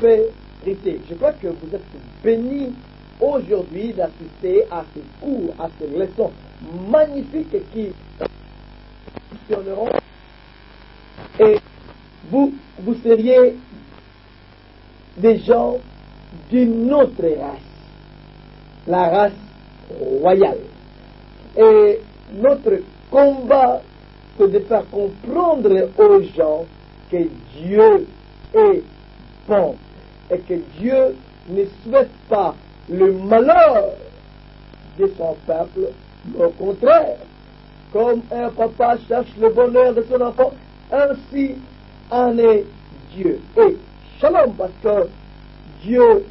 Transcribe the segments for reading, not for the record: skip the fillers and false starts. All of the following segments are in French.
prospérité. Je crois que vous êtes bénis aujourd'hui d'assister à ces cours, à ces leçons magnifiques qui fonctionneront, et vous seriez des gens d'une autre race, la race royale. Et notre combat, c'est de faire comprendre aux gens que Dieu est bon et que Dieu ne souhaite pas le malheur de son peuple, mais au contraire, comme un papa cherche le bonheur de son enfant, ainsi en est Dieu. Et shalom, parce que Dieu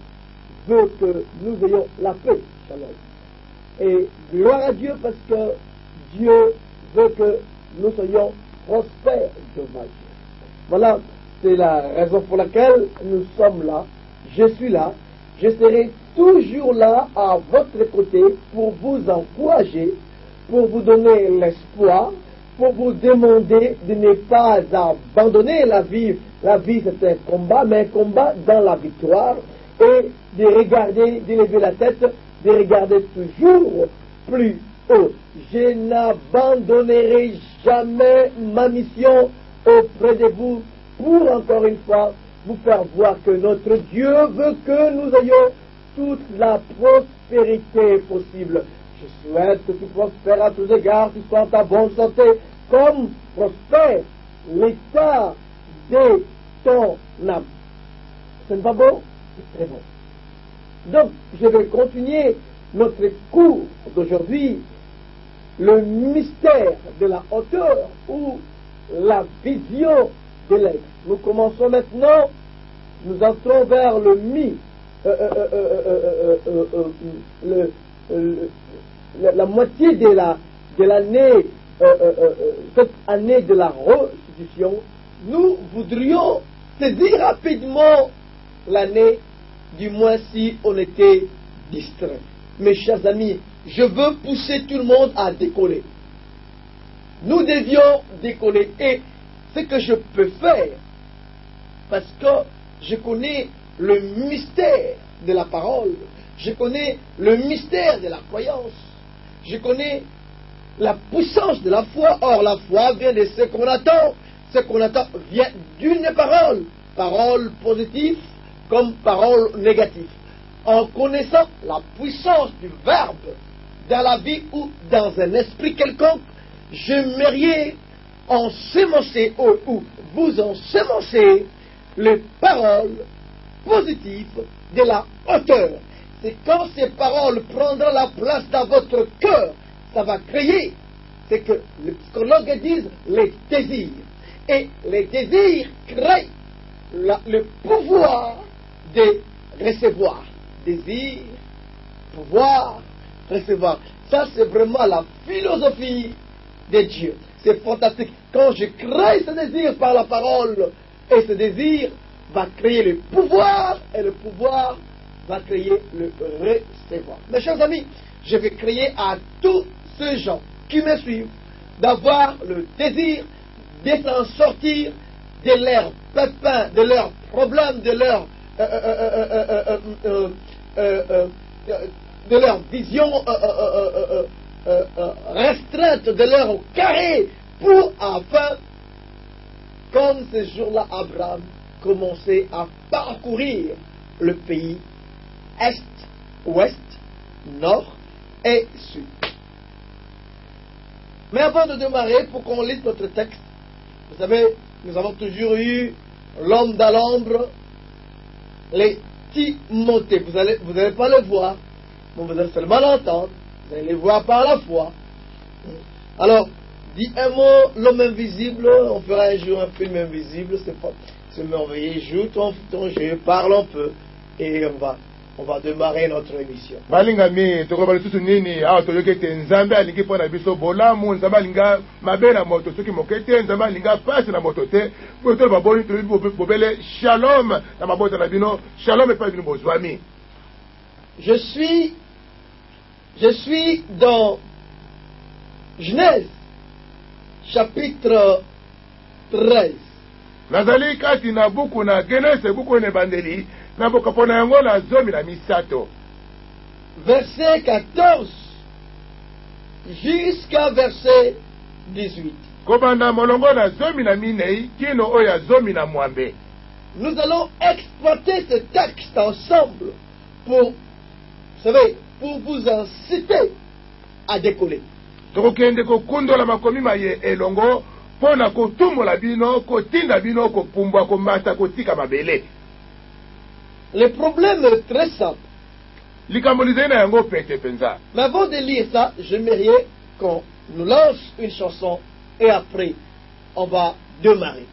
veut que nous ayons la paix. Shalom. Et gloire à Dieu, parce que Dieu veut que nous soyons prospères devant Dieu. Voilà, c'est la raison pour laquelle nous sommes là. Je suis là. Je serai toujours là à votre côté pour vous encourager, pour vous donner l'espoir, pour vous demander de ne pas abandonner la vie. La vie, c'est un combat, mais un combat dans la victoire, et de regarder, d'élever la tête, de regarder toujours plus haut. Je n'abandonnerai jamais ma mission auprès de vous pour, encore une fois, vous faire voir que notre Dieu veut que nous ayons toute la prospérité possible. Je souhaite que tu prospères à tous égards, que tu sois en ta bonne santé, comme prospère l'état de ton âme. Ce n'est pas beau? C'est très bon. Donc, je vais continuer notre cours d'aujourd'hui, le mystère de la hauteur ou la vision de l'être. Nous commençons maintenant, nous entrons vers le la moitié de l'année, cette année de la restitution. Nous voudrions saisir rapidement l'année, du moins si on était distrait. Mes chers amis, je veux pousser tout le monde à décoller. Nous devions décoller. Et ce que je peux faire, parce que je connais le mystère de la parole, je connais le mystère de la croyance, je connais la puissance de la foi. Or, la foi vient de ce qu'on attend. Ce qu'on attend vient d'une parole, parole positive comme parole négative. En connaissant la puissance du verbe dans la vie ou dans un esprit quelconque, j'aimerais ensemencer ou vous ensemencer les paroles positives de la hauteur. C'est quand ces paroles prendront la place dans votre cœur, ça va créer ce que les psychologues disent les désirs. Et les désirs créent le pouvoir de recevoir. Désir, pouvoir, recevoir. Ça, c'est vraiment la philosophie de Dieu. C'est fantastique. Quand je crée ce désir par la parole, et ce désir va créer le pouvoir, et le pouvoir va créer le recevoir. Mes chers amis, je vais créer à tous ces gens qui me suivent d'avoir le désir de s'en sortir de leurs pépins, de leurs problèmes, de leur vision restreinte, de leur carré, pour enfin, comme ce jour-là, Abraham commençait à parcourir le pays est, ouest, nord et sud. Mais avant de démarrer, pour qu'on lise notre texte, vous savez, nous avons toujours eu l'homme dans l'ombre, les Timothée. Vous n'allez pas le voir, mais vous allez seulement l'entendre. Vous allez les voir par la foi. Alors, dis un mot, l'homme invisible. On fera un jour un film invisible. C'est merveilleux. Joue ton jeu, parle un peu, et on va démarrer notre émission. Balingami, tu comprends tout nini, ah, tu veux que tu nzambe alingi pour la biso bola, mon nzambe alinga mabe na moto, ceux qui mokete nzambe alinga passe na moto te, pour tout le baboni tu bobele shalom na mabota na bino, shalom et pas bino bozwami. Je suis dans Genèse chapitre 13. Nazali kati na buku na Genèse buku ne bandeli na bokapo na yango na 13. Verset 14 jusqu'à verset 18. Kobanda molongo na 14 kino oya 17. Nous allons exploiter ce texte ensemble pour, vous savez, pour vous inciter à décoller. Tokokende kokundola makomi maye elongo pona kotumola bino kotinda bino kopumbwa komata kotika mabele. Le problème est très simple. Likambo lizali na yango pete penza. Mais avant de lire ça, j'aimerais qu'on nous lance une chanson et après, on va démarrer.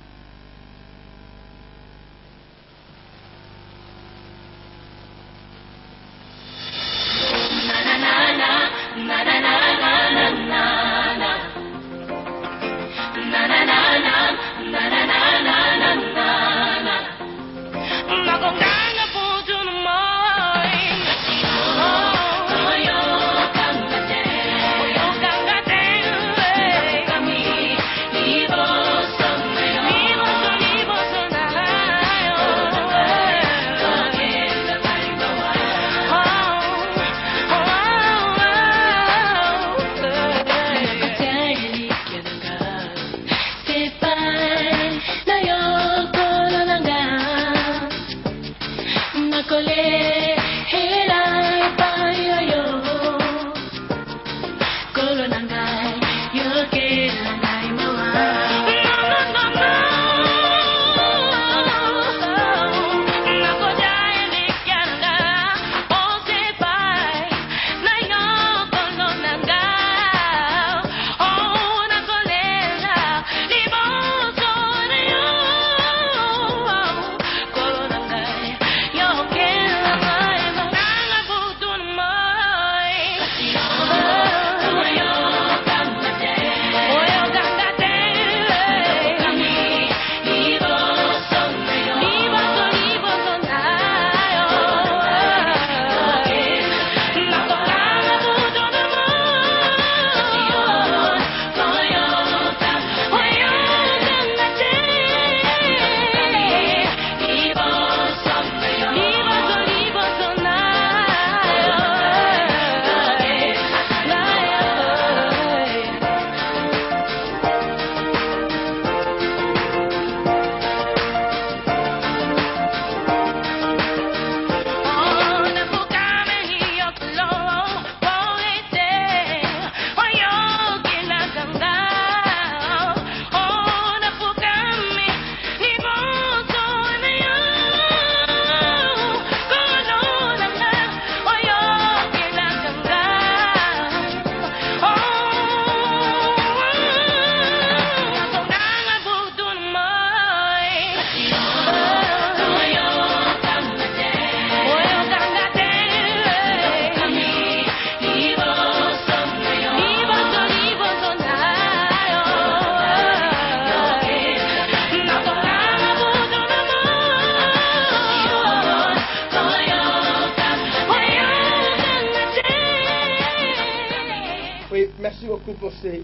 Merci beaucoup pour ces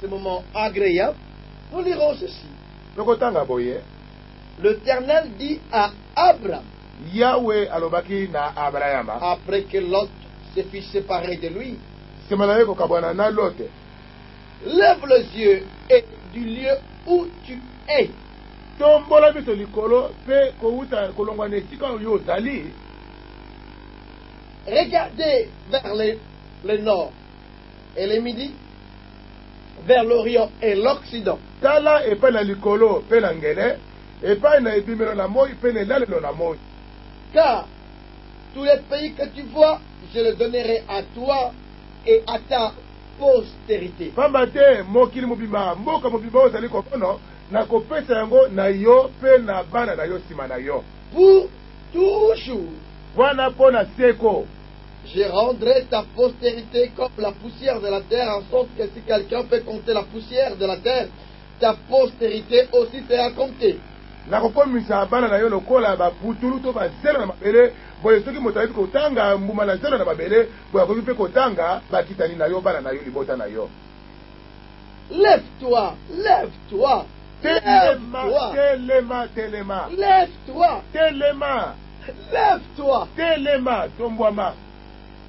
moments agréables. Nous lirons ceci. L'Éternel dit à Abraham, Yahweh alobaki na Abraham, après que Lot se fut séparé de lui, lève les yeux et du lieu où tu es. Regardez vers le nord et le midi, vers l'Orient et l'Occident. Car tous les pays que tu vois, je les donnerai à toi et à ta postérité. Pour toujours. Je rendrai ta postérité comme la poussière de la terre, en sorte que si quelqu'un fait compter la poussière de la terre, ta postérité aussi sera comptée. Lève-toi, lève-toi, lève-toi, lève-toi. Lève-toi, telema tombwama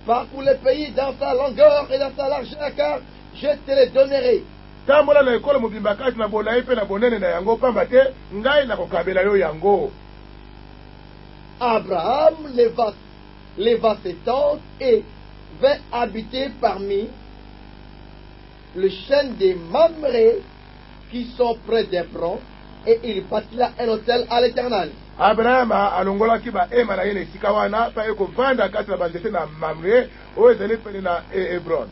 parcours le pays dans sa longueur et dans sa largeur, car je te les donnerai. tambola na ekolo mobimba kati na bolayi mpe na bonene na yango pamba te ngai nakokabela yo yango. Abraham leva ses tentes et vint habiter parmi le chêne des Mamré qui sont près d'Hébron, et il bâtit là un hôtel à l'Éternel. Abrahama alongolaki bahema na ye na esika wana mpa ye kovanda kati na banzete na Mamre oyo ezali pene na Hebron.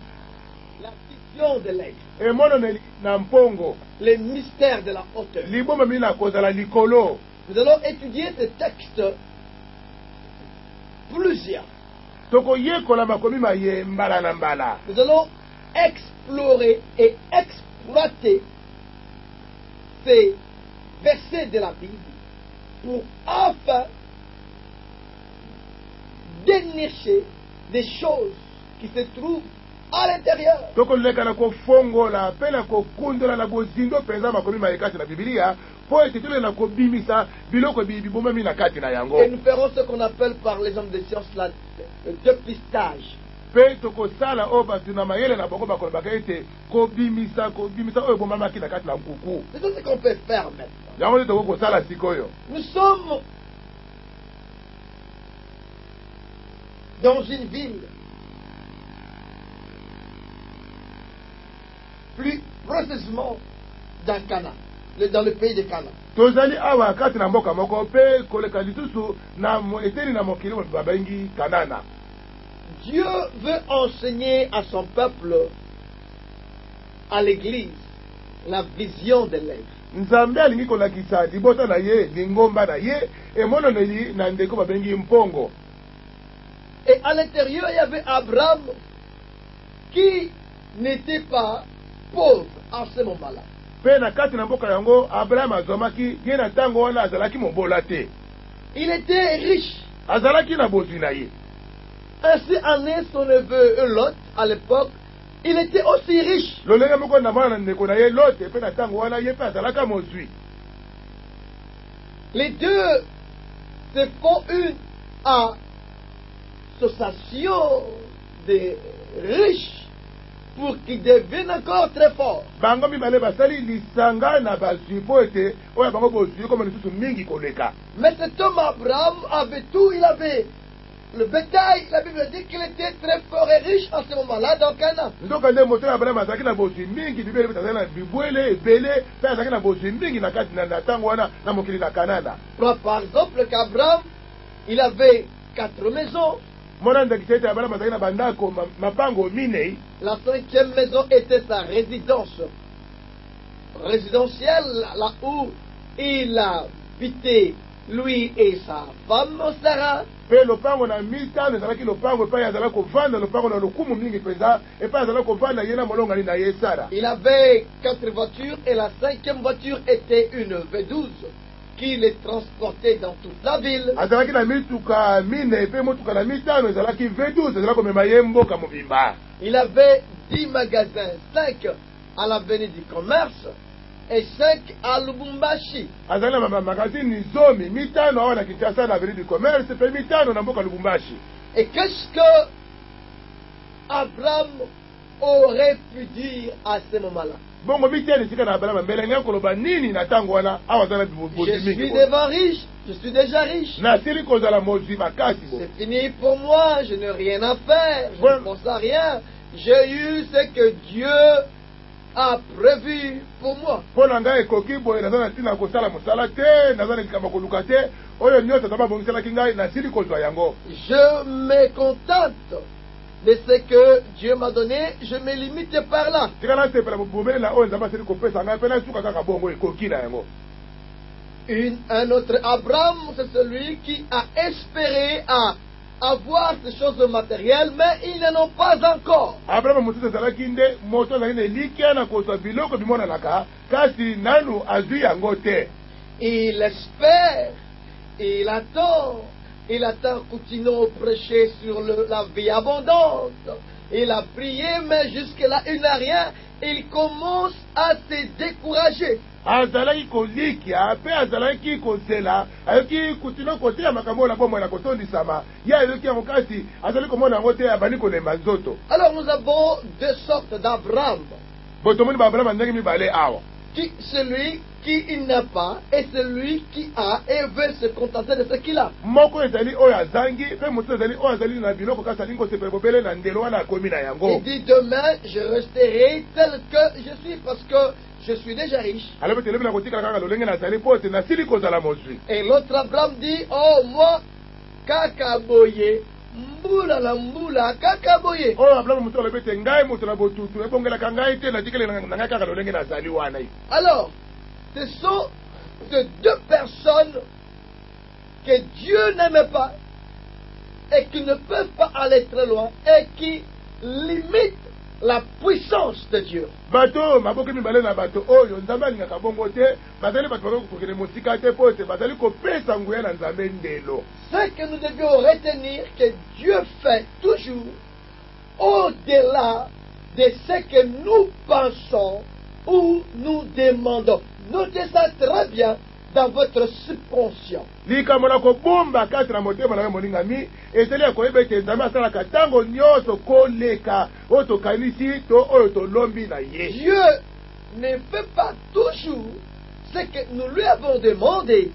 La vision de l'aigle, Emononeli na mpongo les mystères de la hauteur. liboma mini na kozala likolo. Nous allons étudier ce texte plusieurs. Tokoyekola makomi maye mbala na mbala. Nous allons explorer et exploiter ces versets de la Bible pour enfin dénicher des choses qui se trouvent à l'intérieur. Tokoleka na kofongola mpe na kokundola na bozindo mpenza makomi maye kati na Bibilia po ete toleka na kobimisa biloko bibomami na kati na yango. Et nous ferons ce qu'on appelle par les hommes de science le dépistage. Mpe tokosala oyo bato na mayele na bango bakolobaka ete kobimisa oyo ebomamaki na kati na nkuku. C'est tout ce qu'on peut faire maintenant. Yango nde tokokosala sikoyo. Nous sommes dans une ville, plus précisément dans Cana, dans le pays de Cana. Tozali awa kati na mboka moko mpe koleka lisusu na eteni na mokili babengi Kanana. Dieu veut enseigner à son peuple, à l'église, la vision de l'aigle. Nzambe alingi kolakisa libota na ye lingomba na ye emononeli na ndeko babengi mpongo. Et à l'intérieur, il y avait Abraham qui n'était pas pauvre en ce moment-là. Mpe na kati na mboka yango Abraham azwamaki ye na ntango wana azalaki mobola te. Il était riche. Azalaki na bozwi na ye. Ainsi en est son neveu Lot à l'époque, il était aussi riche. Lolenge moko na mwana na ndeko na ye Lote mpe na ntango wana ye mpe azalaka mozwi. Les deux se font une association de riches pour qu'ils deviennent encore très forts. Bango mibale basali lisanga na bazwi po ete oyo bango bozwi koma lisusu mingi koleka. Mais cet homme Abraham avait tout, il avait le bétail. La Bible dit qu'il était très fort et riche en ce moment-là dans Canaan. Ndoka nde moto ya Abraham azalaki na bozwi mingi bibele mpe azalaki na bibwele ebele mpe azalaki na bozwi mingi na kati na ntango wana na mokili na Kanana. Par exemple qu'Abraham, il avait 4 maisons. Mona ndakisa ete Abraham azalaki na bandako mapango minei. La 5e maison était sa résidence résidentielle, là où il habitait lui et sa femme Sarah. Mpe lopango na mitano ezalaki lopango epai azalaki kovanda lopango na lokumu mingi mpenza epai azalaki kovanda ye na molongani na ye Sara. Il avait 4 voitures et la 5e voiture était une V12 qui les transportait dans toute la ville. Azalaki na mituka mine mpe motuka na mitano ezalaki V12 ezalaki komema ye mboka mobimba. Il avait 10 magasins, 5 à l'avenue du commerce et 5 à Lubumbashi. Azalaki na magazini zomi mitano awa na Kinshasa na avenue du commerce mpe mitano na mboka Lubumbashi. Et qu'est-ce que Abraham aurait pu dire à ce moment-là? Bongo mitene esika na Abraham mbele ngai koloba nini na ntango wana awa aza na bozwi Je suis mingi. devant riche, je suis déjà riche. Nasili kozala mozwi makasi bo. C'est fini pour moi, je n'ai rien à faire, je ne pense à rien. J'ai eu ce que Dieu a prévu pour moi. Mpo na ngai ekoki boye naza na ntina kosala mosala te naza na likambo koluka te oyo nyonso ata babongiselaki ngai nasili kozwa yango. Je me contente de ce que Dieu m'a donné, je me limite par là. Tika nasepela bomele na oyo nzambe asili kopesa ngai mpe nasuka kaka bongo ekoki na yango. Un autre Abraham, c'est celui qui a espéré à avoir ces choses matérielles, mais ils n'en ont pas encore. Abraham mosusu ezalaki nde moto azali na elikya na kozwa biloko bimonanaka kasi nanu azwi yango te. Il espère, il attend continuant à prêcher sur la vie abondante. Il a prié, mais jusque-là, il n'a rien. Il commence à se décourager. azalaki kolikia mpe azalaki kozela ayoki kutino koteya makambo na bomoi na kotondisama ye ayoki yango kasi azali komona yango te abandi kolemba nzoto. Alors nous avons deux sortes d'Abraham. Bo tomoni baabraham ndenge mibale awa. Celui qui n'a pas et celui qui a et veut se contenter de ce qu'il a. Moko ezali oyo azangi mpe mosusu ezali oyo azali na biloko kasi alingi kosepela bobele na ndelo wana akomi na yango. Il dit demain je resterai tel que je suis parce que je suis déjà riche. Alors peut-être na kotika kaka lolenge nazali po te nasili kozala mozwi. Et l'autre Abraham dit oh moi kaka boye mbula la mbula kaka boye. Oh Abraham moto alobi te ngai moto na botutu ebongelaka ngai te natikele na ngai kaka lolenge nazali wana. Alors ce sont ces deux personnes que Dieu n'aime pas et qui ne peuvent pas aller très loin et qui limitent la puissance de Dieu. Bato maboke mibale na bato oyo nzambe alingaka bongo te bazali bato bakokokende mosika te po te bazali kopesa nguya na nzambe ndelo. Ce que nous devions retenir que Dieu fait toujours au-delà de ce que nous pensons ou nous demandons. Notez ça très bien dans votre subconscient. Likambo na kobomba kati na motema na moningami ezali ya koyeba ete nzambe asalaka ntango nyonso koleka oyo tokanisi to oyo tolombi na ye. Dieu ne fait pas toujours ce que nous lui avons demandé,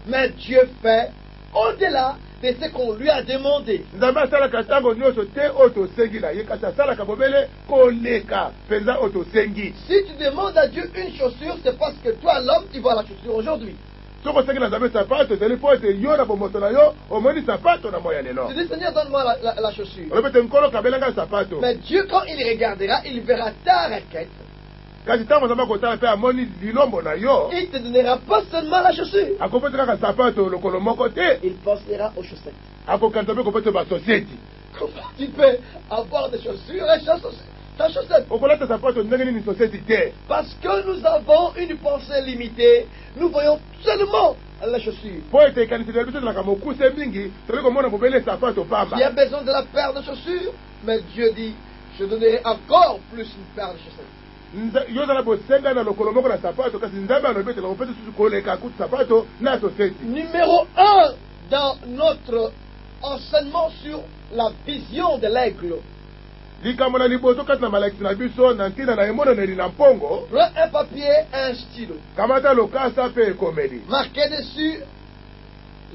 mais Dieu fait au-delà de ce qu'on lui a demandé. Nzambe asalaka ntango nyonso te oyo tosengi na ye kasi asalaka bobele koleka mpenza oyo tosengi. Si tu demandes à Dieu une chaussure, c'est parce que toi l'homme tu vois la chaussure aujourd'hui. Soko sengi na nzambe sapato ezali po ete yo na bomoto na yo omoni sapato na moya lelo. Tu dis Seigneur donne-moi la chaussure. Olobi ete nkolo kabelanga sapato. Mais Dieu quand il regardera, il verra ta requête. Kasi ntango nzambe akotala mpe amoni lilombo na yo. Il ne te donnera pas seulement la chaussure. Akopesi kaka sapato lokolo moko te. Il pensera aux chaussettes. Akokanisa mpe kopesa basosieti. Comment tu peux avoir des chaussures et ta chaussette? Okolata sapato ndenge nini sosieti te. Parce que nous avons une pensée limitée, nous voyons seulement la chaussure. Po ete ekanisi na biso ezalaka mokuse mingi toli komona bobele sapato pamba. Tu as besoin de la paire de chaussures, mais Dieu dit, je donnerai encore plus une paire de chaussettes. Yo ozala bosenga na lokolo moko na sapato kasi nzambe alobi ete nakopesa susu koleka kutu sapato na sosieti. Numéro 1 dans notre enseignement sur la vision de l'aigle. Likambo na liboso kati na malakisi na biso na ntina na emonaneli na mpongo. Prends un papier, un stylo. Kamata lokasa mpe ekomeli. Marquez dessus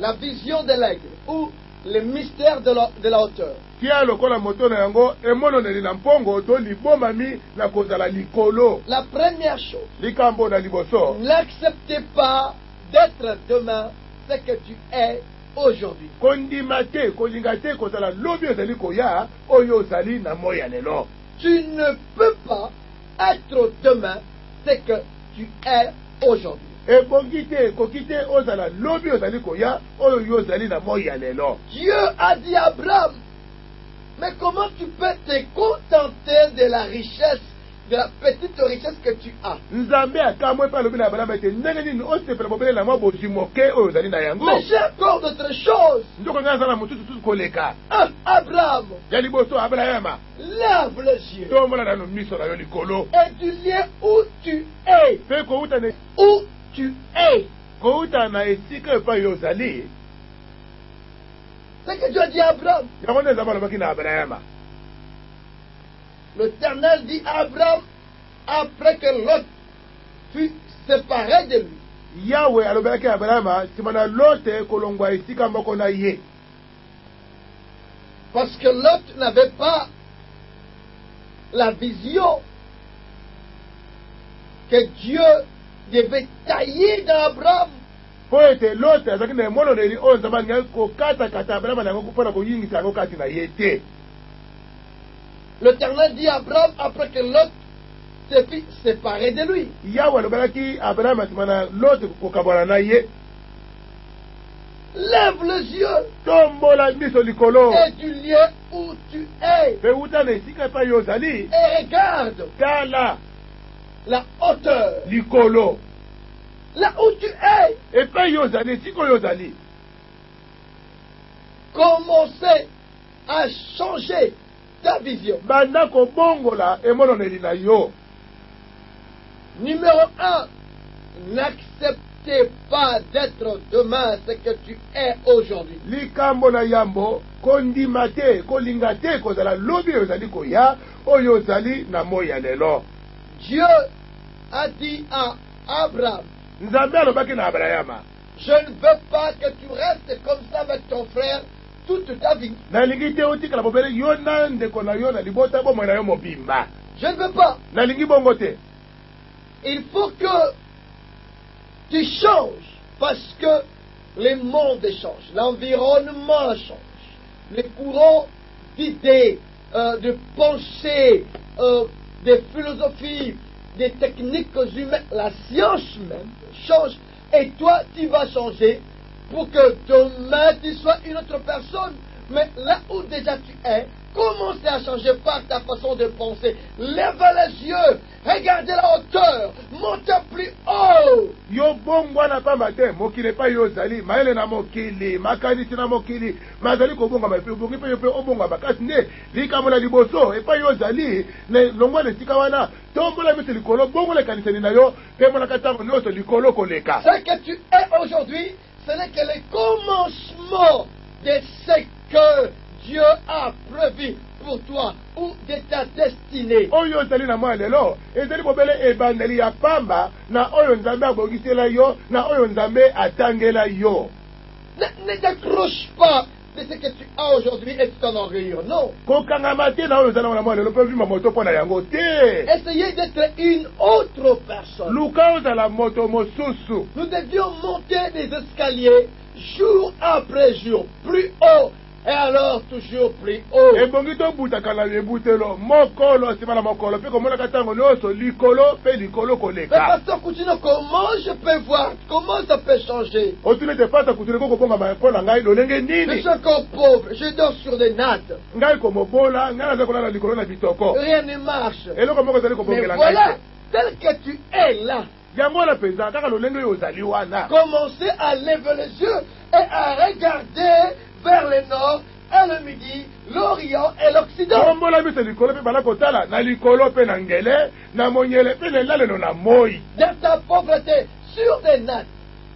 la vision de l'aigle ou le mystère de la hauteur. Tia lokola moto na yango emonaneli na mpongo to libomami na kozala likolo. La première chose, Likambo na liboso. n'acceptez pas d'être demain ce que tu es aujourd'hui. Kondima te kolinga te kozala lobi ozali koya oyo ozali na moya lelo. Tu ne peux pas être demain ce que tu es aujourd'hui. Ebongi te koki te ozala lobi ozali koya oyo ozali na moya lelo. Dieu a dit à Abraham, mais comment tu peux te contenter de la richesse, de la petite richesse que tu as? Nzambe akamwe pa lobi na Abraham ete ndenge nini osepela bobele na mwa bozwi moke oyo ozali na yango. Mais j'ai encore d'autres choses. Ndoko ngai azala mosusu susu koleka. Abraham, Ya liboso Abrahama lève les yeux tomona nano miso na yo likolo. et du lieu où tu es. Mpe kouta na Où tu es. kouta na esika epai yo ozali. C'est que Dieu a dit à Abraham. Yango nde nzambe alobaki na Abrahama. L'Éternel dit à Abraham, après que Lot fut séparé de lui. Yahweh alobelaki Abrahama nsima na Lote kolongwa esika moko na ye. Parce que Lot n'avait pas la vision que Dieu devait tailler dans Abraham. Po ete Lote azalaki na emononeli oyo nzambe alingaki kokatakata Abrahama na yango mpona koyingisa yango kati na ye te. L'Éternel dit à Abraham, après que Lot se fit séparer de lui. Yahweh alobelaki Abrahama nsima na Lote kokabwana na ye. Lève les yeux Tombola miso likolo. et du lieu où tu es. Mpe uta na esika epai yo ozali. Et regarde Tala la hauteur. likolo. Là où tu es. Epai yo ozali esika oyo ozali. Commencez à changer ta vision. Banda kobongola emononeli na yo. Numéro 1, n'acceptez pas d'être demain ce que tu es aujourd'hui. likambo na yambo kondima te kolinga te kozala lobi oyo ozali koya oyo ozali na moi ya lelo. Dieu a dit à Abraham, nzambe alobaki na abrahama, je ne veux pas que tu restes comme ça avec ton frère toute ta vie. nalingi te otikala bobele yo na ndeko na yo na libota bomoi na yo mobimba. Je ne veux pas. nalingi bongo te. Il faut que tu changes parce que les mondes changent, l'environnement change, les courants d'idées, de pensées, des philosophies, des techniques humaines, la science même change. Et toi, tu vas changer pour que demain tu sois une autre personne. Mais là où déjà tu es, commencez à changer par ta façon de penser. Lève les yeux, regardez la hauteur, montez plus haut. Yo bongwana pamba te mokili pa yo zali maele na mokili makanisi na mokili mazali kobonga mape obongi pe yo pe obonga bakasi nde likambo na liboso epa yo zali ne longwa le tika wana tombola miso likolo bongola kanisani na yo pe mona katango nyonso likolo koleka. Ce que tu es aujourd'hui, ce n'est que le commencement de ce que Dieu a prévu pour toi ou de ta destinée. Oyo zali na moi lelo ezali bobele ebandeli ya pamba na oyo nzambe abongisela yo na oyo nzambe atangela yo. Ne décroche pas de ce que tu as aujourd'hui et tu t'enorgueillir. Non. Kokangama te na oyo zali na moi lelo pe vima moto pona yango te. Essayez d'être une autre personne. Luka ozala moto mosusu. Nous devions monter des escaliers jour après jour, plus haut. Et alors toujours plus haut. Ebongi to butaka na ebutelo mokolo sima na mokolo pe komona katango nyonso likolo pe likolo koleka. Mais pasteur Coutinho, comment je peux voir, comment ça peut changer? Otune te pasa kutune ko bonga mapo na ngai lolenge Je nini? suis encore pauvre, je dors sur des nattes. Ngai ko mobola ngai na kola na likolo na bitoko. Rien ne marche. Eloko moko zali ko Mais bongela ngai. voilà, tel que tu es là. Yango na penza kaka lolenge yo zali wana. Commencez à lever les yeux et à regarder vers le nord et le midi, l'Orient et l'Occident. Kombola biso likolo pe bala kotala na likolo pe na ngele na monyele pe na lalelo na moi. Dans ta pauvreté, sur des nattes,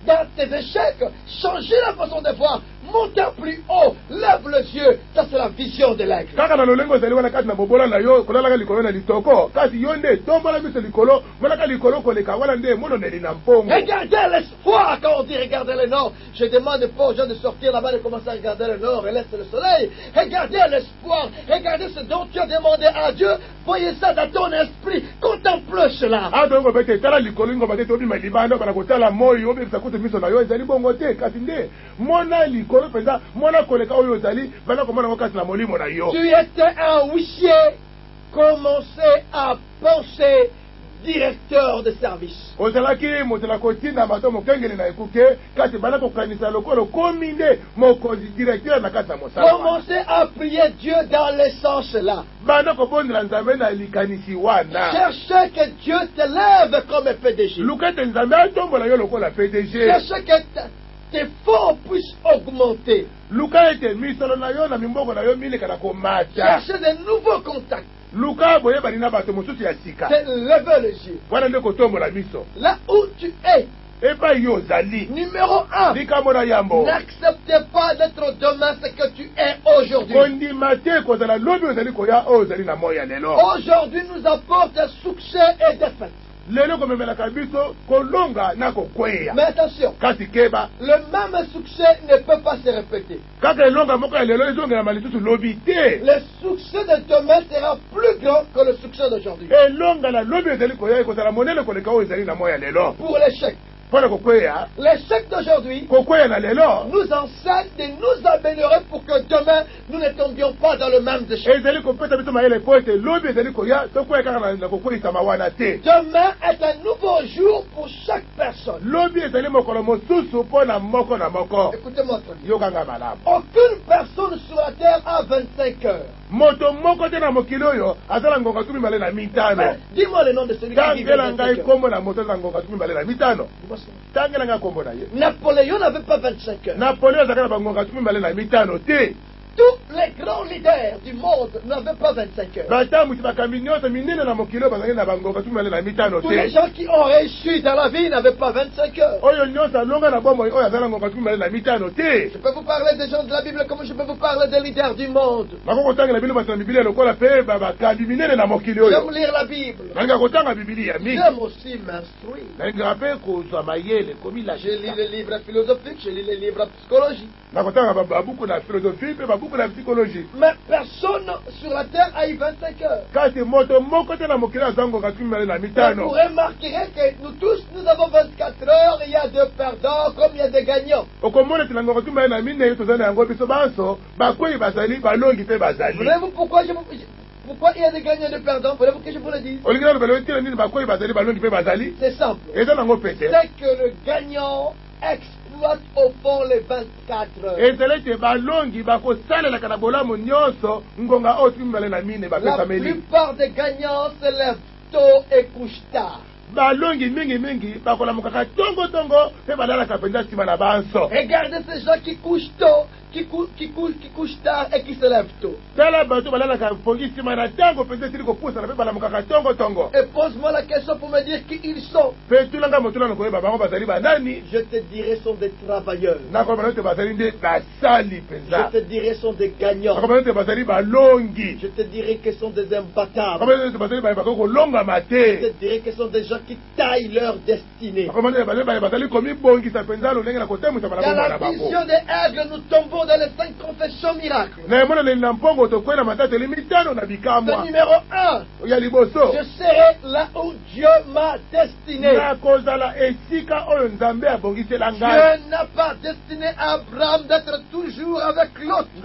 dans tes échecs, changez la façon de voir, montez plus haut, lève les yeux. Ça, c'est la vision de l'aigle. Kaka na lolengo zali wana kati na bobola na yo kolala likolo na litoko kasi yo nde tombola biso likolo molaka likolo koleka wana nde mono neli na mpongo. Regardez l'espoir quand on dit regardez le nord. Je demande pas aux gens de sortir là-bas et de commencer à regarder le nord et laisser le soleil. Regardez l'espoir, regardez ce dont tu as demandé à Dieu. Voyez ça dans ton esprit, contemple cela. Ah donc bete tala likolo ngo bete tobi malibanda para kotala moyo obi sakuti miso na yo ezali bongo te kasi nde mona likolo penza mona koleka oyo ezali bana komona ngo kasi na molimo na yo. Tu étais un huissier, commencez à penser directeur de service. Ozalaki motela kotinda mato mokengeli na ekuke kasi bana kokanisa lokolo komi nde mokonzi directeur na kati na mosala. Commencez à prier Dieu dans le sens là. Bana kobondela nzambe na likanisi wana. Cherchez que Dieu te lève comme PDG. Lukete nzambe atombola yo lokola PDG. Cherchez que tes fonds puissent augmenter. Luka ete misolo na yo na mimboko na yo mileka na komata. Cherchez de nouveaux contacts. Luka boye balina bato mosusu ya sika. C'est lever les yeux. Wana nde kotombola miso. Là où tu es. Epa yo zali. Numéro 1. Likambo na yambo. N'acceptez pas d'être demain ce que tu es aujourd'hui. Kondima te kozala lobi ozali koya oyo ozali na moya lelo. Aujourd'hui nous apporte succès et défaite. Lelo komemelaka biso kolonga na kokweya. Mais attention, kasi keba le même succès ne peut pas se répéter. kaka elonga moko ya lelo ezongela malisusu lobi te. Le succès de demain sera plus grand que le succès d'aujourd'hui. elonga na lobi ezali koya ekozala monene koleka oyo ezali na moya lelo. Pour l'échec. mpona kokweya L'échec d'aujourd'hui kokweya na lelo nous enseigne de nous améliorer pour que demain nous ne tombions pas dans le même échec. ezali kopesa biso mayele po ete lobi ezali koya tokweya kaka na kokweyisama wana te. Demain est un nouveau jour pour chaque personne. lobi ezali mokolo mosusu mpo na moko na moko. Écoutez-moi très bien. yokanga malamu. Aucune personne sur la terre a 25 heures. moto moko te na mokili oyo azala ngonga tumi mbale na mitano. Dis-moi le nom de celui qui vit tangela 25 ngai heures. kombo na moto azala ngonga tumi mbale na mitano. tangela ngai kombo na ye. Napoléon n'avait pas 25 heures. napoléon azalaka na bangonga tumi mbale na mitano te. tous les grands leaders du monde n'avaient pas 25 heures. Tous les gens qui ont réussi dans la vie n'avaient pas 25 heures. Je peux vous parler des gens de la Bible comme je peux vous parler des leaders du monde. J'aime lire la Bible. J'aime aussi m'instruire. Je lis les livres philosophiques, je lis les livres psychologie. Mais personne sur la terre a eu 25 heures. Vous remarquerez que nous tous, nous avons 24 heures. Il y a des perdants comme il y a des gagnants. Voulez-vous pourquoi pourquoi il y a des gagnants et des perdants? Voulez-vous que je vous le dise? C'est simple. C'est que le gagnant exploite au fond les 24 heures. La plupart des gagnants se lèvent tôt et couchent tard. Regardez ces gens qui couchent tôt, qui couchent tard et qui se lèvent tôt. Et pose-moi la question pour me dire qui ils sont. Je te dirai sont des travailleurs. Je te dirai sont des gagnants. Je te dirai que sont des imbattables. Je te dirai que sont des gens qui taillent leur destinée. Dans la vision des aigles, nous tombons dans les 5 confessions miracles. Le numéro 1, je serai là où Dieu m'a destiné. Dieu n'a pas destiné Abraham d'être toujours avec l'autre. Et de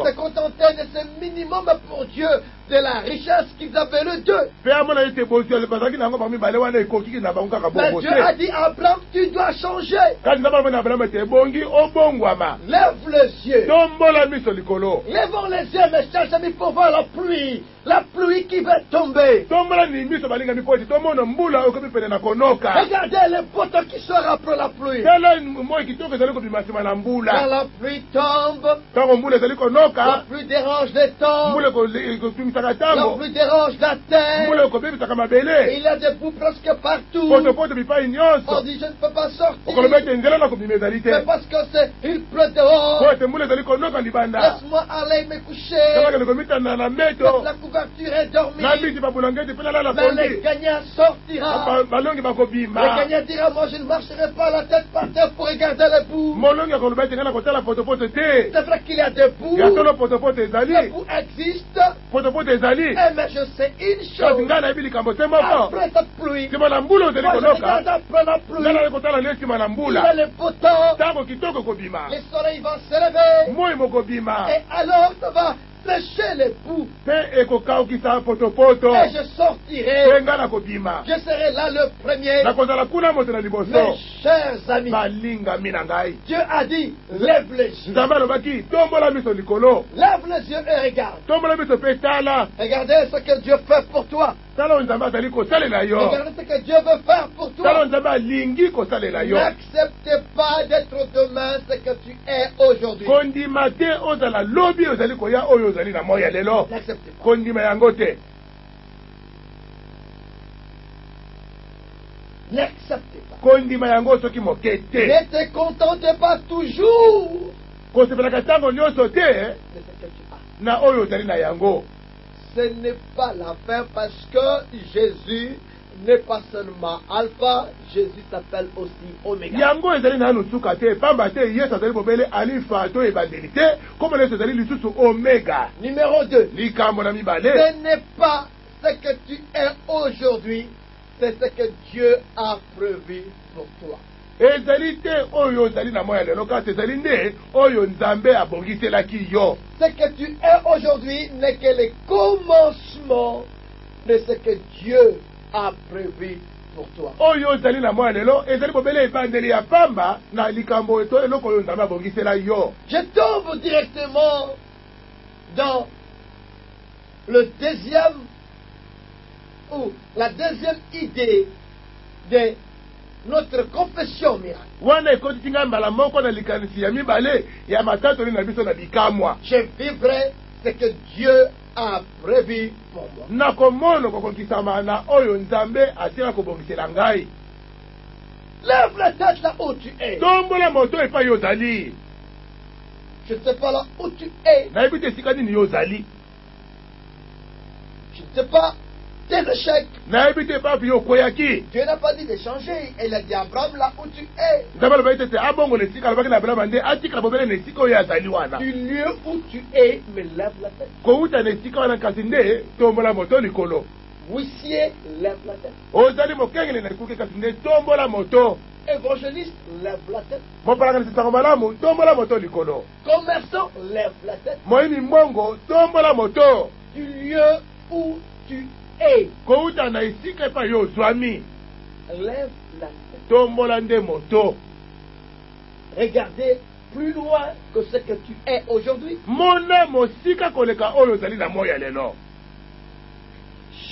se contenter de ce minimum pour Dieu, de la richesse qu'ils avaient le deux. Mais Dieu a dit à Abraham, tu dois changer. Lève les yeux. Lèvons les yeux, mes chers amis, pour voir la pluie. La pluie qui va tomber. Regardez les poteaux qui sortent après la pluie. Quand la pluie tombe, la pluie dérange les temps. La pluie dérange la terre. Il y a des bouts presque partout. On dit je ne peux pas sortir. Mais parce que il pleut dehors. Laisse-moi aller me coucher. La couverture est dormie. Mais les gagnants sortira. Le gagnant dira, moi je ne marcherai pas la tête par terre pour regarder les bouts. C'est vrai qu'il y a des bouts. Les bouts existent. Mais je sais une chose. Après cette pluie, quand je regarde après la pluie, il y a les beaux temps. Le soleil va se lever. Et alors ça va sécher les bouts. Et je sortirai. Je serai là le premier. Mes chers amis, Dieu a dit, lève les yeux. Lève les yeux et regarde. Regardez ce que Dieu fait pour toi. Regardez ce que Dieu veut faire pour toi. N'acceptez pas d'être demain ce que tu es aujourd'hui. N'acceptez pas. N'acceptez pas. Ne te contente pas toujours de ce que tu as. Ce n'est pas la fin parce que Jésus n'est pas seulement Alpha, Jésus s'appelle aussi Oméga. Numéro 2. Ce n'est pas ce que tu es aujourd'hui, c'est ce que Dieu a prévu pour toi. Ce que tu es aujourd'hui n'est que le commencement de ce que Dieu a prévu pour toi. Je tombe directement dans la deuxième idée de notre confession miracle. wana ekotisi ngai mbala moko na likanisi ya mibale ya matatoli na biso na bikamwa. Je vivrai ce que Dieu a prévu pour moi. nakomona kokokisama na oyo nzambe atika kobongisela ngai. Lève la tête là où tu es. tombola moto epai yo ozali. Je ne sais pas là où tu es. nayebi te esika nini yo ozali. Je ne sais pas tes échecs. nayebi te epai yo okweyaki. Dieu n'a pas dit de changer. Il a dit à Abraham là où tu es. nzambe alobaki te ete abongola esika alobaki na abrahama nde atikala bobele na esika oyo azali wana. Du lieu où tu es, me lève la tête. kowuta na esika wana kasi nde tombola moto likolo. Huissier, lève la tête. ozali mokengele na ekuke kasi nde tombola moto. Évangéliste, lève la tête. mopalakanisi sango malamu tombola moto likolo. Commerçant, lève la tête. moyini mbongo tombola moto. Du lieu où tu es, kowuta na esika epai yo ozwami lève la tête. tombola nde moto. Regardez plus loin que ce que tu es aujourd'hui. mona mosika koleka oyo ozali na moya lelo.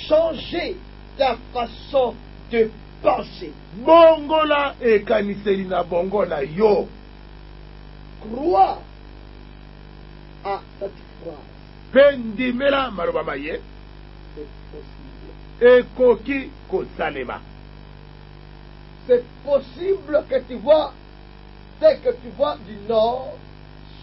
Changer ta façon de penser. bongola ekaniseli na bongo na yo. Crois à cette phrase. mpe ndimela maloba maye C'est possible. ekoki kosalema. C'est possible que tu vois, c'est que tu vois du nord,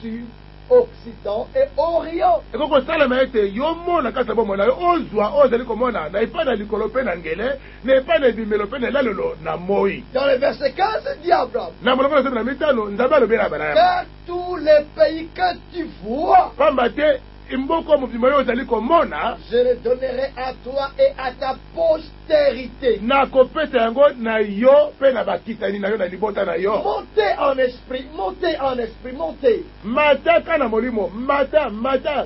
sud, occident et orient. ekoki kosalema ete yo mona kati na bomoi na yo ozwa oyo ozali komona na epai na likolo mpe na ngele na epai na ebimelo mpe na elalelo na moi. Dans le verset 15, dit Abraham, na molongo na 15 nzambe alobela bana car tous les pays que tu vois, pamba te mboka mobima oyo ozali komona je les donnerai à toi et à ta postérité. nakopesa yango na yo mpe na bakitani na yo na libota na yo. Montez en esprit, montez en esprit, montez. mataka na molimo mata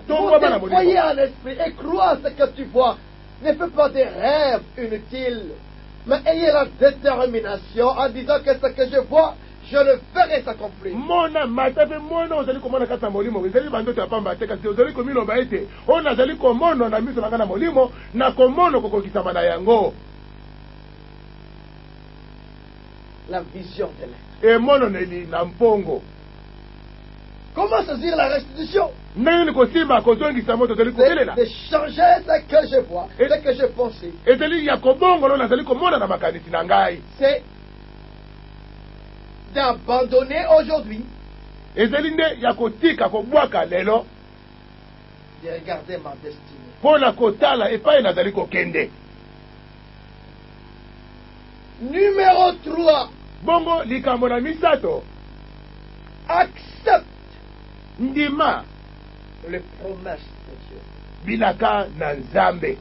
tongwama na Montez, voyez molimo. en esprit et crois ce que tu vois. Ne fais pas des rêves inutiles, mais ayez la détermination en disant que ce que je vois, je le ferai s'accomplir. mona mata mpe mona ozali komona kati na molimo ezali bandoto ya pamba te kasi ozali komiloba ete oyo nazali komona na miso na ngai na molimo nakomona kokokisama na yango. La vision de l'être. emononeli na mpongo. Comment saisir la restitution? ndenge nini kosimba kozongisa mo tozali kobelela. C'est de changer ce que je vois, ce que je pensais. ezali ya kobongola oyo nazali komona na makanisi na ngai. C'est d'abandonner aujourd'hui, ezali nde ya kotika kobwaka lelo de regarder ma destinée. mpo na kotala epai nazali kokende. Numéro 3, bongo likambo na misato accepte ndima les promesses de Dieu. bilaka na nzambe.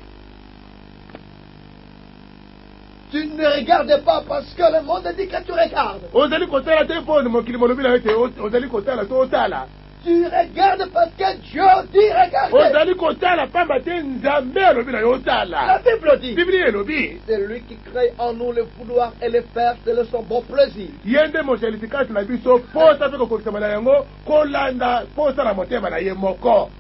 Tu ne regardes pas parce que le monde dit que tu regardes. ozali kotala te mpo mokili molobi na yo ete ozali kotala to otala. Tu regardes parce que Dieu dit regarde. ozali kotala pamba te nzambe alobi na yo La otala. Bible dit, biblia elobi c'est lui qui crée en nous le vouloir et le faire selon son bon plaisir. ye nde mosalisi kati na biso posa mpe kokokisama na yango kolanda posa na motema na ye moko.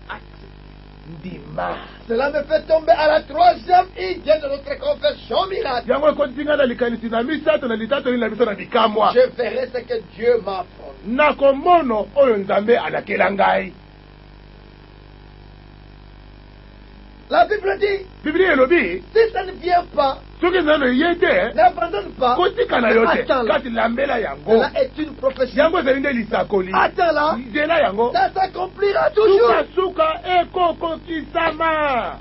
ndima Cela me fait tomber à la troisième idée de notre confession miracle. yango ekotisi ngai na likanisi na misato na litatoli na biso na bikamwa. Je verrai ce que Dieu m'a promis. nakomono oyo nzambe alakela ngai. La Bible dit, biblia elobi si ça ne vient pas, soki nzano ye te n'abandonne pas. kotika na yo te Attends-la. kasi lambela yango. Cela est une prophétie. yango ezali nde lisakoli. Attends-la. nzela yango Ça s'accomplira toujours. sukasuka ekokokisama.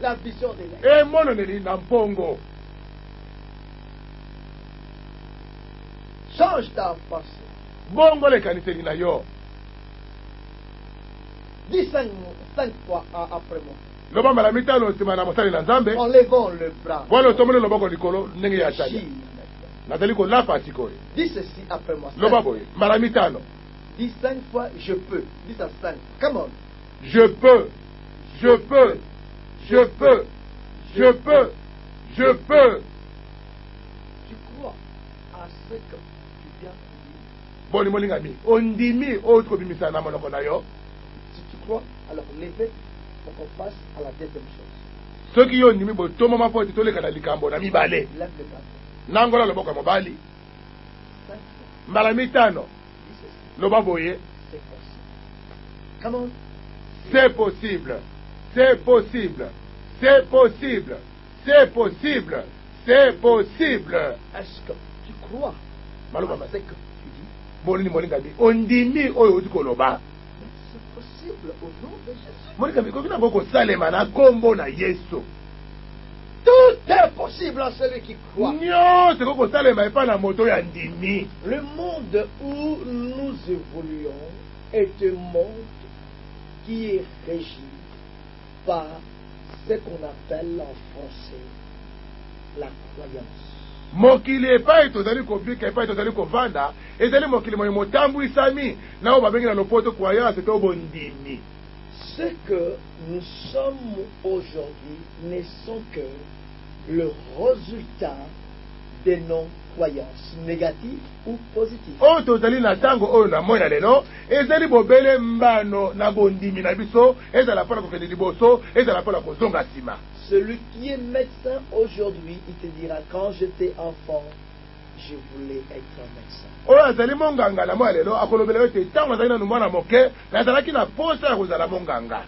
La vision de l'être. emononeli na mpongo. Change ta pensée. bongo lekaniseli na yo. Dis 5 fois après moi. loba mbala mitano nsima na mosali na nzambe. En levant le bras. wana otomboli loboko likolo ndenge ya tali. Agis. nazali kolapa sikoyo. Dis ceci après moi. loba boye mbala mitano. Dis 5 fois je peux. Dis ça 5. Come on. Je peux, je peux, je peux, je peux, je peux. Tu crois à ce que tu viens de dire. Boni molingami, ondimi oyo kobimisa na monoko na yo. Si tu crois, alors levez pour qu'on passe à la deuxième chose. Soki yo ndimi botomama po ete toleka na likambo na mibale. Lève le bras. nangola loboko ya mobali 5 fois. mbala mitano Dis ceci. loba boye C'est possible. Comment? c'est possible, c'est possible, c'est possible, c'est possible, c'est possible. Est-ce que tu crois Maloba à ce que tu dis? bolini molinga bi ondimi oyo oti koloba Mais c'est possible au nom de Jésus. molinga bi koki nango kosalema na kombo na Yesu. Tout est possible à celui qui croit. nyonso ekoki kosalema epai na moto ya ndimi. Le monde où nous évoluons est un monde qui est régi par ce qu'on appelle en français la croyance. mokili epai tozali kobika epai tozali kovanda ezali mokili moyo motambwisami na oyo babengi na lopoto croyance to bondimi. Ce que nous sommes aujourd'hui ne sont que le résultat de nos croyances négatives ou positives. oyo tozali na ntango oyo na moi na lelo ezali bobele mbano na bondimi na biso ezala mpona kokende liboso ezala mpona kozonga nsima. Celui qui est médecin aujourd'hui, il te dira, quand j'étais enfant, je voulais être un médecin. oyo azali monganga na moi ya lelo akolobela ete ntango azali nanu mwana moke nazalaki na posa ya kozala monganga.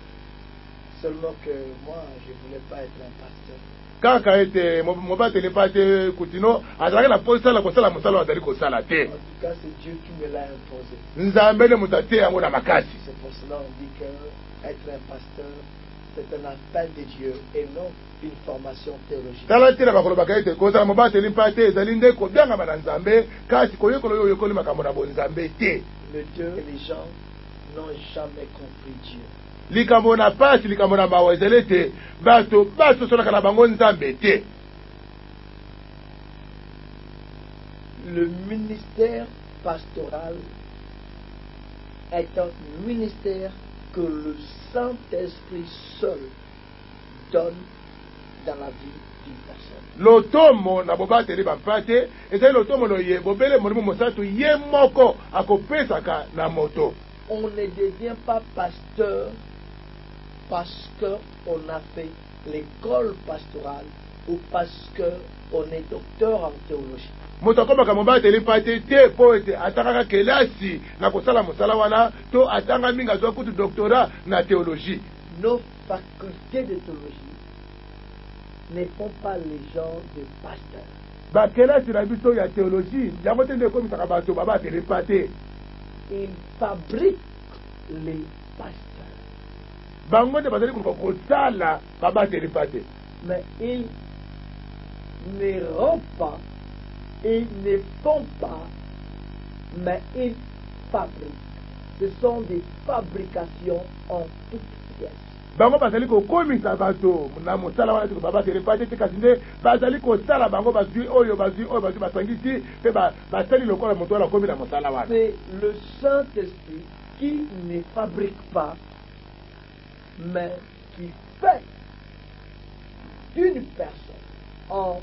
Seulement que moi, je ne voulais pas être un pasteur. kaka ete mobateli mpa te kutino azalaki na posa ya kosala mosala oyo azali kosala te. En tout cas, c'est Dieu qui me l'a imposé. nzambe nde moto atie yango na makasi. C'est pour cela qu'on dit que être un pasteur, c'est un appel de Dieu et non une formation théologique. tala ntina bakolobaka ete kozala mobateli mpa te ezali nde kobyangama na nzambe kasi koyekola oyo oyekoli makambo na bonzambe te. Le Dieu, les gens n'ont jamais compris Dieu. likambo na pasi likambo na mawa ezali ete bato basosolaka na bango nzambe te. Le ministère pastoral est un ministère que le Saint-Esprit seul donne dans la vie d'une personne. lotomo na bobateli bampa te ezali lotomo loye bobele molimo mosantu ye moko akopesaka na moto. On ne devient pas pasteur parce qu'on a fait l'école pastorale ou parce qu'on est docteur en théologie. moto akomaka mobateli mpa te te mpo ete atangaka kelasi na kosala mosala wana to atanga mingi azwa kutu doctorat na théologie. Nos facultés de théologie ne font pas les gens de pasteurs. bakelasi na biso ya théologie yango te nde ekomisaka bato babateli mpa te. Ils fabriquent les pasteurs. bango nde bazali koluka kosala babateli mpa te. Mais ils ne rendent pas, ils ne font pas, mais ils fabriquent. Ce sont des fabrications en toutes pièces. bango bazali kokomisa bato na mosala wana tiko babateli mpa te kasi nde bazali kosala bango bazwi oyo bazwi basangisi mpe basali lokola moto wana akomi na mosala wana. C'est le Saint-Esprit qui ne fabrique pas, mais qui fait d'une personne en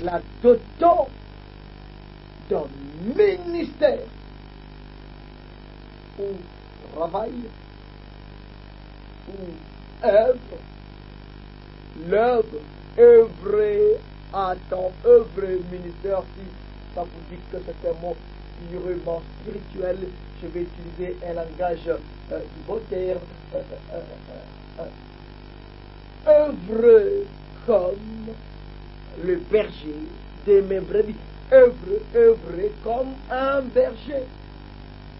la dotant d'un ministère ou travail ou œuvre, l'œuvre, œuvrer à ton œuvre ministère, si ça vous dit que c'est un mot purement spirituel, je vais utiliser un langage voltaire, œuvre comme le berger de mes brebis, œuvrer comme un berger,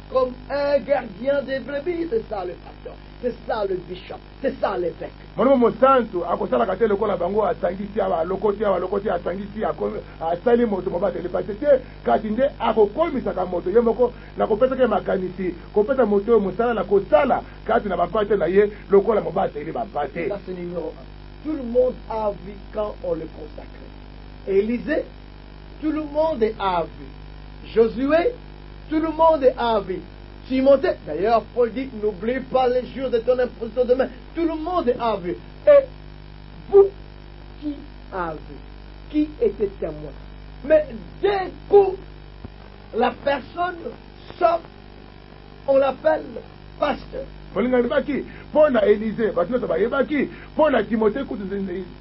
comme un gardien des brebis, c'est ça le pasteur, c'est ça le bishop, c'est ça l'évêque. molimo mosantu akosalaka te lokola bango asangisi awa alokoti asangisi asali moto mobateli mpa te kasi nde akokomisaka moto ye moko na kopesaka ye makanisi kopesa moto oyo mosala na kosala kati na bampa te na ye lokola mobateli bampa te. Ça c'est numéro 1. Tout le monde a vu quand on le consacrait. Élisée, tout le monde a vu. Josué, tout le monde a vu. Timothée, d'ailleurs, Paul dit, n'oublie pas les jours de ton imposition de main. Tout le monde a vu. Et vous, qui a vu? Qui était témoin? Mais dès que la personne sort, on l'appelle pasteur. bolinga libaki pona Élise batuna bayebaki pona Timothée kutu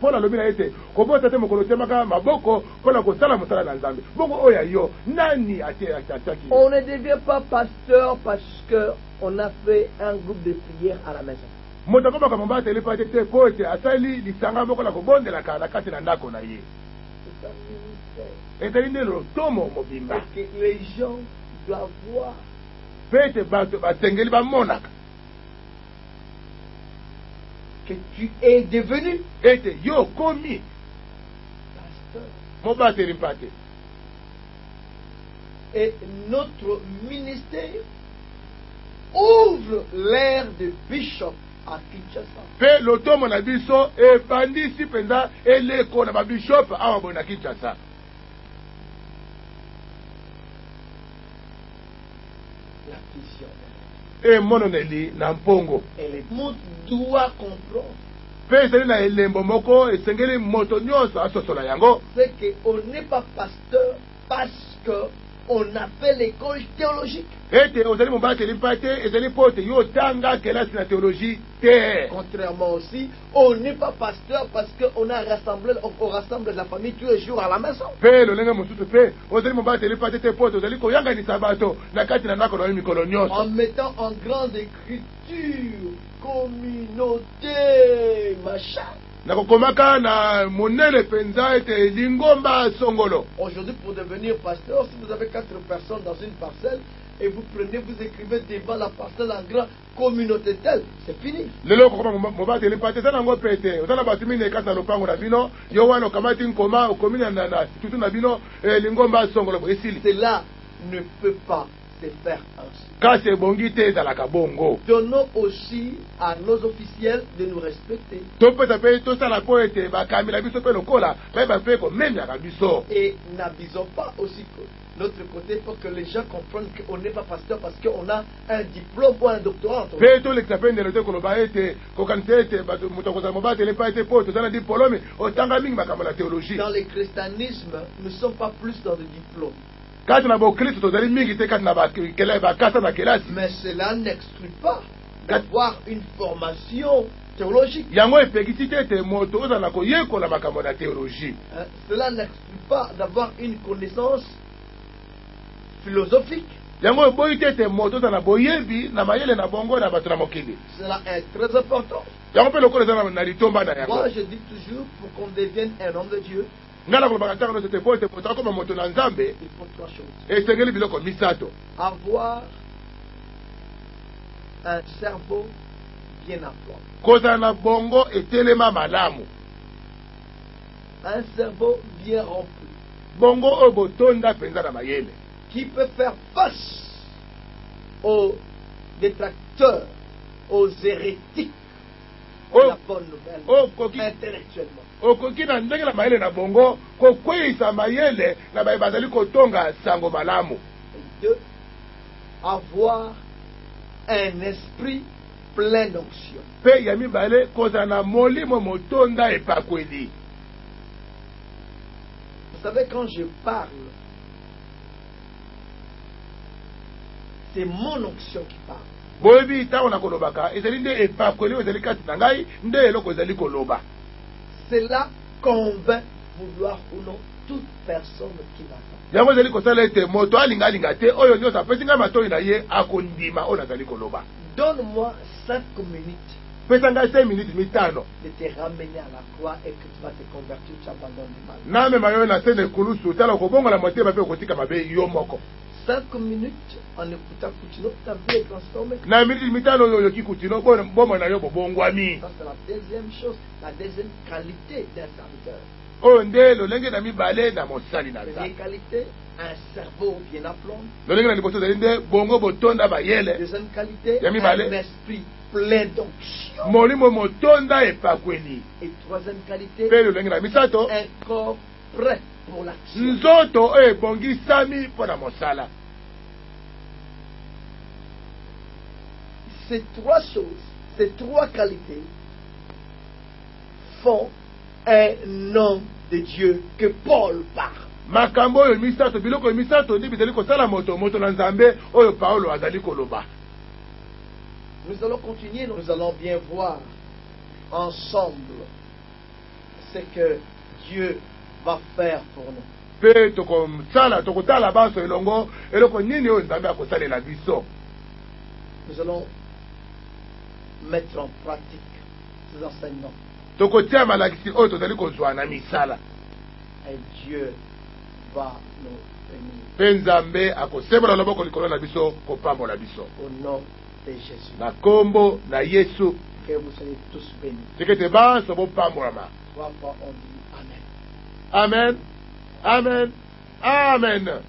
pona lobi na ete kobota te mokolo temaka maboko pona kosala mosala na Nzambe bongo oya yo nani ataki. On ne devient pas pasteur parce que on a fait un groupe de prière à la maison. Moto akomaka mobateli pa te po ete asali lisanga moko na kobondelaka na kati na ndako na ye. Ezali nde lotomo mobimba que les gens doivent voir pe ete bato basengeli bamonaka que tu es devenu ete yo komi pasteur. mobateli mpa te. Et notre ministère ouvre l'ère de bishop à Kinshasa. Pe lotomo na biso ebandisi mpenza eleko na babishop awa boye na Kinshasa. La vision. Emononeli na mpongo Et le monde doit comprendre. pe ezali na elembo moko esengeli moto nyonso asosola yango. C'est qu'on n'est pas pasteur parce qu'on a fait l'école théologique. Ete ozali mobateli mpa te ezali mpo ete yo otanga kelasi na théologie te. Contrairement aussi, on n'est pas pasteur parce qu'on rassemble la famille tous les jours à la maison. Pe lolenge mosusu pe ozali mobateli mpa te mpo ete ozali koyanganisa bato na kati na ndako na yo mikolo nyonso. En mettant en grande écriture, communauté, machin. Nakokomaka na monene penza ete lingomba songolo. Aujourd'hui, pour devenir pasteur, si vous avez 4 personnes dans une parcelle, et vous prenez, vous écrivez devant la parcelle en grand communauté telle, c'est fini. Lelo kokoma mobateli mpa te eza nango pete ozala bato minei kati na lopango na bino yo wana okamati nkoma okomi na tutu na bino lingomba songolo bo esili. Cela ne peut pas se faire ainsi. Kasi ebongi te ezalaka bongo. Donnons aussi à nos officiels de nous respecter. Topesa pe tosala po ete bakamela biso pe lokola bayeba pe komemiaka biso. Et n'abusons pas aussi que l'autre côté pour que les gens comprennent qu'on n'est pas pasteur parce qu'on a un diplôme ou un doctorat. Pe tolekisa pe ndelo te koloba ete kokanisa ete bato moto akozala mobateli mpa ete po tozala diplome otanga mingi makambo na théologie. Dans le christianisme, nous ne sommes pas plus dans le diplôme. Kati na bokristo tozali mingi te kati na bakasa na kelasi. Mais cela n'exclut pas d'avoir une formation théologique. Yango epekisi te ete moto ozala koyekola makambo na théologie. Cela n'exclut pas d'avoir une connaissance philosophique. Yango eboyi te ete moto ozala boyebi na mayele na bongo na bato na mokili. Cela est très important. Yango mpe lokola eza na litomba na yango. Moi je dis toujours pour qu'on devienne un homme de Dieu, nga na kolobaka ntango nyonso te po ete moto akoma moto na Nzambe il faut 3 choses. esengeli biloko misato. Avoir un cerveau bien à plat. Kozala na bongo etelema malamu. Un cerveau bien rempli. Bongo oyo botonda mpenza na mayele. Qui peut faire face aux détracteurs, aux hérétiques de la bonne nouvelle, intellectuellement. Okoki na ndenge na mayele na bongo kokweyisa mayele na baye bazali kotonga sango malamu. Et 2, avoir un esprit plein d'onction. Pe ya mibale kozala na molimo motonda epakweli. Vous savez, quand je parle, c'est mon onction qui parle. Boyebi ntango na kolobaka ezali nde epakweli oyo ezali kati na ngai nde eloko ezali koloba. Cela convainc, vouloir ou non, toute personne qui m'attend. Yango ezali kosala ete moto alinga te oyo nyonso apesi ngai matoi na ye akondima oyo nazali koloba. Donne-moi 5 minutes Pesa ngai 5 minutes mitano de te ramener à la croix et que tu vas te convertir, tu abandonnes le mal. namema yo na se na ekulusu tala kobongola motema mpe okotika mabe yo moko. 5 minutes en écoutant Coutinho, ta vie est transformée. Na minute mitano oyo oyoki kutino bomo na yo bobongwami. Ça, c'est la deuxième chose, la deuxième qualité d'un serviteur. Oyo nde lolenge na mibale na mosali na Première Nzambe. qualité, un cerveau bien aplomb. Lolenge na liboso ezali nde bongo botonda bayele Deuxième qualité, Yami Bale. un esprit plein d'onction. molimo motonda epakweli. Et troisième qualité, Mpe lolenge na misato un corps prêt pour l'action. nzoto oyo ebongisami mpo na mosala. Ces 3 choses, ces 3 qualités font un homme de Dieu que Paul parle. Makambo oyo misato biloko oyo misato nde bizali kosala moto na Nzambe oyo Paulo azali koloba. Nous allons continuer, nous allons bien voir ensemble ce que Dieu va faire pour nous. Pe tokosala tokotala baso elongo eloko nini oyo nzambe akosalela biso. Nous allons mettre en pratique ces enseignements. Tokotia malakisi oyo tozali kozwa na misala. Et Dieu va nous bénir. Pe nzambe akosebola loboko likolo na biso kopambola biso. Au nom de Jésus. Na kombo na Yesu. Que vous soyez tous bénis. Tikete baso bopambolama. 3 fois on dit Amen. Amen. Amen. Amen.